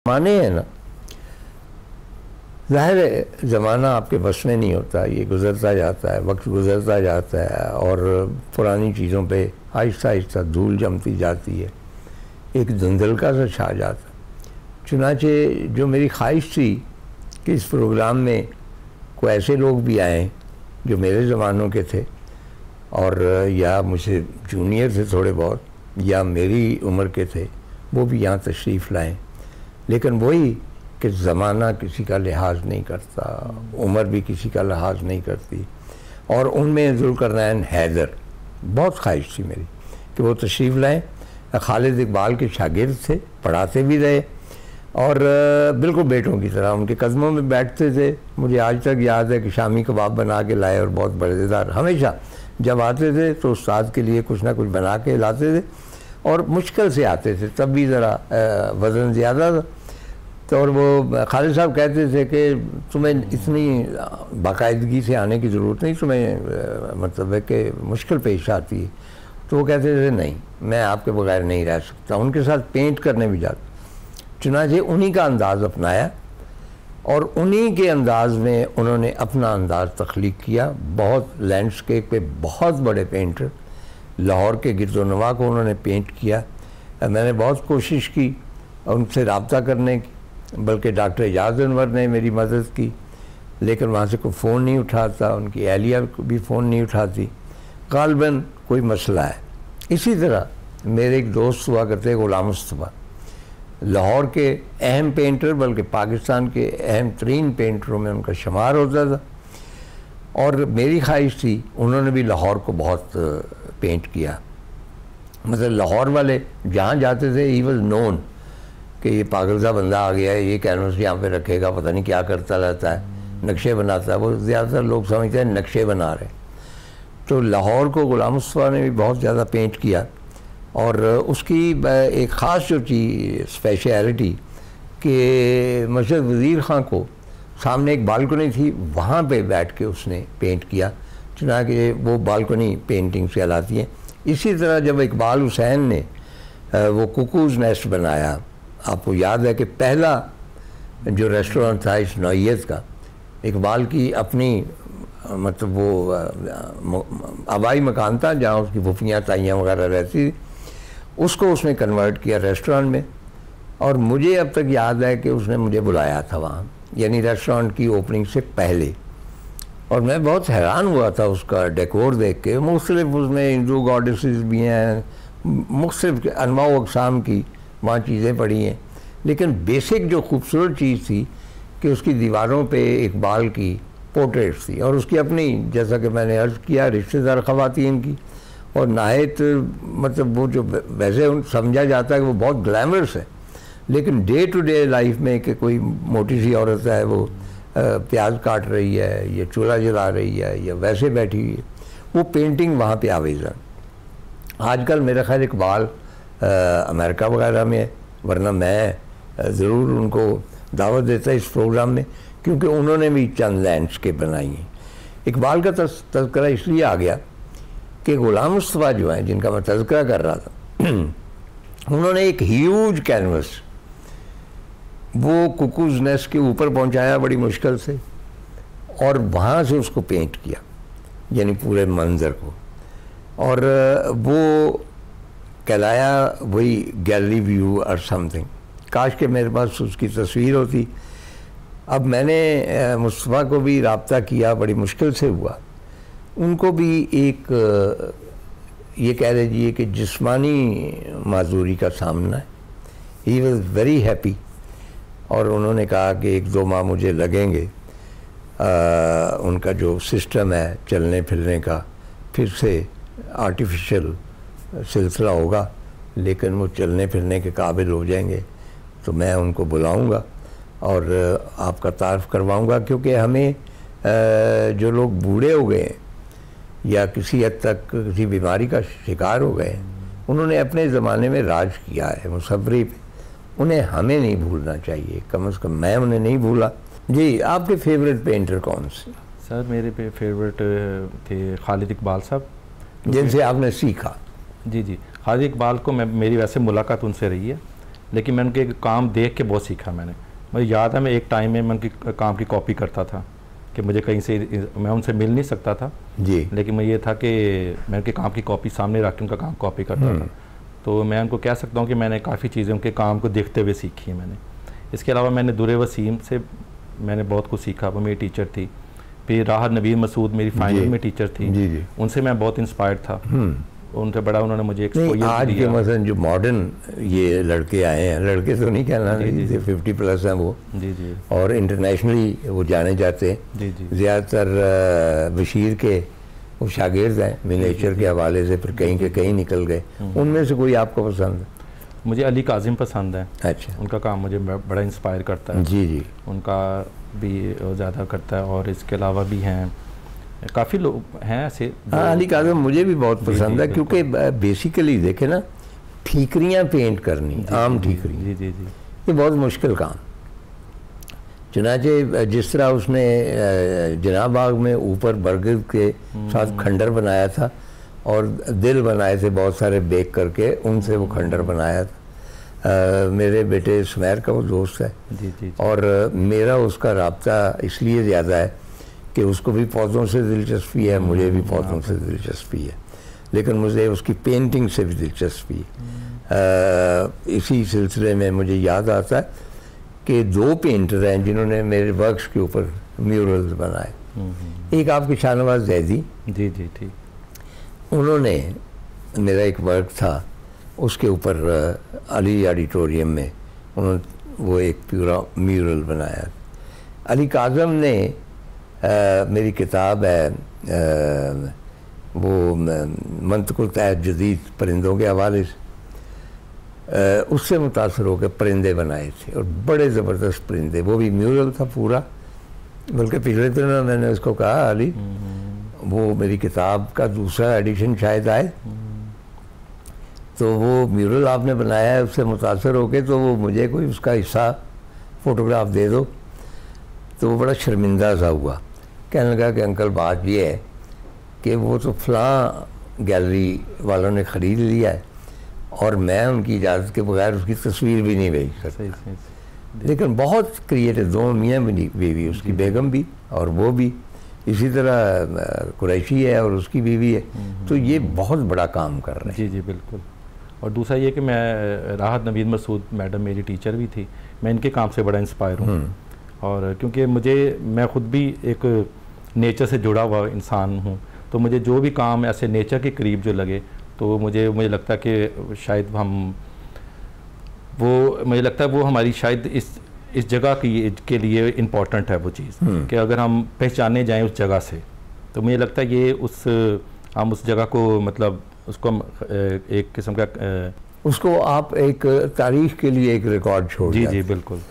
माने हैं ना, ज़ाहिर है ज़माना आपके बस में नहीं होता, ये गुज़रता जाता है, वक्त गुज़रता जाता है और पुरानी चीज़ों पे आहिस्ता आहिस्ता धूल जमती जाती है, एक धुंधलका सा छा जाता। चुनाचे जो मेरी ख्वाहिश थी कि इस प्रोग्राम में कोई ऐसे लोग भी आएँ जो मेरे ज़मानों के थे और या मुझसे जूनियर थे थोड़े बहुत या मेरी उम्र के थे, वो भी यहाँ तशरीफ़ लाएँ। लेकिन वही कि ज़माना किसी का लिहाज नहीं करता, उम्र भी किसी का लिहाज नहीं करती। और उनमें ज़ुल्करनैन हैदर बहुत ख्वाहिश थी मेरी कि वो तशरीफ़ लाएँ। खालिद इकबाल के शागिर्द थे, पढ़ाते भी रहे और बिल्कुल बेटों की तरह उनके कदमों में बैठते थे। मुझे आज तक याद है कि शामी कबाब बना के लाए और बहुत मज़ेदार, हमेशा जब आते थे तो उस्ताद के लिए कुछ ना कुछ बना के लाते थे और मुश्किल से आते थे, तब भी ज़रा वज़न ज़्यादा था। तो और वो खालिद साहब कहते थे कि तुम्हें इतनी बाकायदगी से आने की ज़रूरत नहीं, तुम्हें मतलब है कि मुश्किल पेश आती है। तो वो कहते थे नहीं, मैं आपके बगैर नहीं रह सकता। उनके साथ पेंट करने भी जाते, चुनांचे उन्हीं का अंदाज़ अपनाया और उन्हीं के अंदाज़ में उन्होंने अपना अंदाज़ तख्लीक किया। बहुत लैंडस्केप पे बहुत बड़े पेंटर, लाहौर के गिरदोनवा को उन्होंने पेंट किया। मैंने बहुत कोशिश की उनसे रब्ता करने की, बल्कि डॉक्टर एजाज अनवर ने मेरी मदद की, लेकिन वहाँ से कोई फ़ोन नहीं उठाता, उनकी एहलिया भी फ़ोन नहीं उठाती, गालबन कोई मसला है। इसी तरह मेरे एक दोस्त हुआ करते ग़ुलाम मुस्तफ़ा, लाहौर के अहम पेंटर, बल्कि पाकिस्तान के अहम तरीन पेंटरों में उनका शुमार होता था। और मेरी ख्वाहिश थी, उन्होंने भी लाहौर को बहुत पेंट किया। मतलब लाहौर वाले जहाँ जाते थे ही वॉज नोन कि ये पागल सा बंदा आ गया है, ये कैनवस यहाँ पे रखेगा, पता नहीं क्या करता रहता है, नक्शे बनाता है। वो ज़्यादातर लोग समझते हैं नक्शे बना रहे। तो लाहौर को ग़ुलाम मुस्तफ़ा ने भी बहुत ज़्यादा पेंट किया और उसकी एक ख़ास जो थी स्पेशलिटी कि मस्जिद वज़ीर ख़ान को सामने एक बालकनी थी, वहाँ पे बैठ के उसने पेंट किया, चुनांचे वो बालकनी पेंटिंग कहलाती है। इसी तरह जब इकबाल हुसैन ने वो कुकूज़ नेस्ट बनाया, आपको याद है कि पहला जो रेस्टोरेंट था इस नौइयत का, इकबाल की अपनी मतलब वो आबाई मकान था जहाँ उसकी फुफियाँ ताइयाँ वगैरह रहती थी, उसको उसने कन्वर्ट किया रेस्टोरेंट में। और मुझे अब तक याद है कि उसने मुझे बुलाया था वहाँ, यानी रेस्टोरेंट की ओपनिंग से पहले, और मैं बहुत हैरान हुआ था उसका डेकोर देख के। मुख्तलिफ उसमें हिंदू गॉडेसेस भी हैं, मुख्तलिफ अनवा अक़साम की वहाँ चीज़ें पड़ी हैं, लेकिन बेसिक जो खूबसूरत चीज़ थी कि उसकी दीवारों पे इकबाल की पोर्ट्रेट्स थी और उसकी अपनी, जैसा कि मैंने अर्ज़ किया, रिश्तेदार ख़वातीन की। और नाहित मतलब वो जो वैसे समझा जाता है कि वो बहुत ग्लैमरस है, लेकिन डे टू डे लाइफ में कि कोई मोटी सी औरत है, वो प्याज काट रही है या चूल्हा जला रही है या वैसे बैठी हुई है, वो पेंटिंग वहाँ पे आवेज़ा। आजकल मेरा ख़ैर इकबाल अमेरिका वगैरह में है, वरना मैं ज़रूर उनको दावत देता इस प्रोग्राम में, क्योंकि उन्होंने भी चंद लैंडस्केप बनाई हैं। इकबाल का तज़किरा इसलिए आ गया कि ग़ुलाम मुस्तफ़ा जो हैं, जिनका मैं तज़किरा कर रहा था, उन्होंने एक ह्यूज कैनवस वो कुकूज़ नेस्ट के ऊपर पहुंचाया बड़ी मुश्किल से और वहाँ से उसको पेंट किया, यानी पूरे मंज़र को, और वो कहलाया वही गैलरी व्यू और समथिंग। काश के मेरे पास उसकी तस्वीर होती। अब मैंने मुस्तफ़ा को भी रब्ता किया, बड़ी मुश्किल से हुआ। उनको भी एक ये कह लीजिए कि जिस्मानी माजूरी का सामना है। ही वॉज वेरी हैप्पी और उन्होंने कहा कि 1-2 माह मुझे लगेंगे, उनका जो सिस्टम है चलने फिरने का फिर से आर्टिफिशियल सिलसिला होगा, लेकिन वो चलने फिरने के काबिल हो जाएंगे तो मैं उनको बुलाऊंगा और आपका तारफ़ करवाऊंगा। क्योंकि हमें जो लोग बूढ़े हो गए या किसी हद तक किसी बीमारी का शिकार हो गए, उन्होंने अपने ज़माने में राज किया है मुसव्वरी पे, उन्हें हमें नहीं भूलना चाहिए, कम से कम मैं उन्हें नहीं भूला। जी, आपके फेवरेट पेंटर कौन से? सर मेरे पे फेवरेट थे खालिद इकबाल साहब, जिनसे आपने सीखा। जी, खालिद इकबाल को मेरी वैसे मुलाकात उनसे रही है लेकिन मैंने उनके काम देख के बहुत सीखा मैंने। मुझे याद है मैं एक टाइम में उनकी काम की कॉपी करता था कि मुझे कहीं से, मैं उनसे मिल नहीं सकता था जी, लेकिन मैं ये था कि मैं उनके काम की कॉपी सामने रख के उनका काम कॉपी करता था। तो मैं उनको कह सकता हूँ कि मैंने काफ़ी चीज़ें उनके काम को देखते हुए सीखी है मैंने। इसके अलावा मैंने दुर्र वसीम से मैंने बहुत कुछ सीखा, वो मेरी टीचर थी। फिर राहत नवीद मसूद मेरी फाइनल में टीचर थी। जी जी, उनसे मैं बहुत इंस्पायर्ड था। उनसे बड़ा उन्होंने मुझे नहीं, आज के मसलन जो मॉडर्न ये लड़के आए हैं, लड़के तो नहीं कहना, 50+ हैं वो, जी जी, और इंटरनेशनली वो जाने जाते हैं। जी जी, ज़्यादातर बशीर के वो शागिर्द हैं मिनेचर के हवाले से, फिर कहीं के कहीं निकल गए। उनमें से कोई आपको पसंद है? मुझे अली काजिम पसंद है। अच्छा, उनका काम मुझे बड़ा इंस्पायर करता है। जी जी, उनका भी ज़्यादा करता है। और इसके अलावा भी हैं काफ़ी लोग हैं ऐसे। हाँ, अली काज़िम मुझे भी बहुत पसंद है, क्योंकि बेसिकली देखे ना, ठीकरियाँ पेंट करनी, आम ठीकरी, जी जी जी, ये बहुत मुश्किल काम। चुनाचे जिस तरह उसने जनाब बाग में ऊपर बरगद के साथ खंडर बनाया था और दिल बनाए थे बहुत सारे बेक करके, उनसे वो खंडर बनाया था। मेरे बेटे सुमैर का वो दोस्त है, जी जी, और मेरा उसका राब्ता इसलिए ज़्यादा है कि उसको भी पौधों से दिलचस्पी है, मुझे भी पौधों से दिलचस्पी है, लेकिन मुझे उसकी पेंटिंग से भी दिलचस्पी है। इसी सिलसिले में मुझे याद आता है कि 2 पेंटर हैं जिन्होंने मेरे वर्क्स के ऊपर म्यूरल्स बनाए। एक आपके शाहनवाज जैदी, जी जी, ठीक, उन्होंने मेरा एक वर्क था उसके ऊपर अली ऑडिटोरियम में उन्होंने वो एक पूरा म्यूरल बनाया। अली काज़म ने मेरी किताब है वो मंतकुल तहत जदीद परिंदों के हवाले से, उससे मुतासर होकर परिंदे बनाए थे, और बड़े ज़बरदस्त परिंदे, वो भी म्यूरल था पूरा। बल्कि पिछले दिनों मैंने उसको कहा, अली वो मेरी किताब का दूसरा एडिशन शायद आए, तो वो म्यूरल आपने बनाया है उससे मुतासर होकर, तो वो मुझे कोई उसका हिस्सा फ़ोटोग्राफ दे दो। तो वो बड़ा शर्मिंदा सा हुआ, कहने लगा कि अंकल बात ये है कि वो तो फ़लाँ गैलरी वालों ने ख़रीद लिया है और मैं उनकी इजाज़त के बगैर उसकी तस्वीर भी नहीं भेज सकता। लेकिन बहुत क्रिएटिव, 2 मियाँ बीवी, उसकी बेगम भी और वो भी, इसी तरह कुरैशी है और उसकी बीवी है, तो ये बहुत बड़ा काम कर रहे हैं। जी जी, बिल्कुल। और दूसरा ये कि मैं राहत नवीद मसूद मैडम मेरी टीचर भी थी, मैं इनके काम से बड़ा इंस्पायर हूँ। और क्योंकि मैं ख़ुद भी एक नेचर से जुड़ा हुआ इंसान हूँ, तो मुझे जो भी काम ऐसे नेचर के करीब जो लगे, तो मुझे लगता है कि शायद मुझे लगता है वो हमारी शायद इस जगह के लिए इम्पोर्टेंट है वो चीज़, कि अगर हम पहचाने जाएं उस जगह से, तो मुझे लगता है ये हम उस जगह को, मतलब उसको हम एक किस्म का उसको आप एक तारीख के लिए एक रिकॉर्ड छोड़ जी जी, बिल्कुल।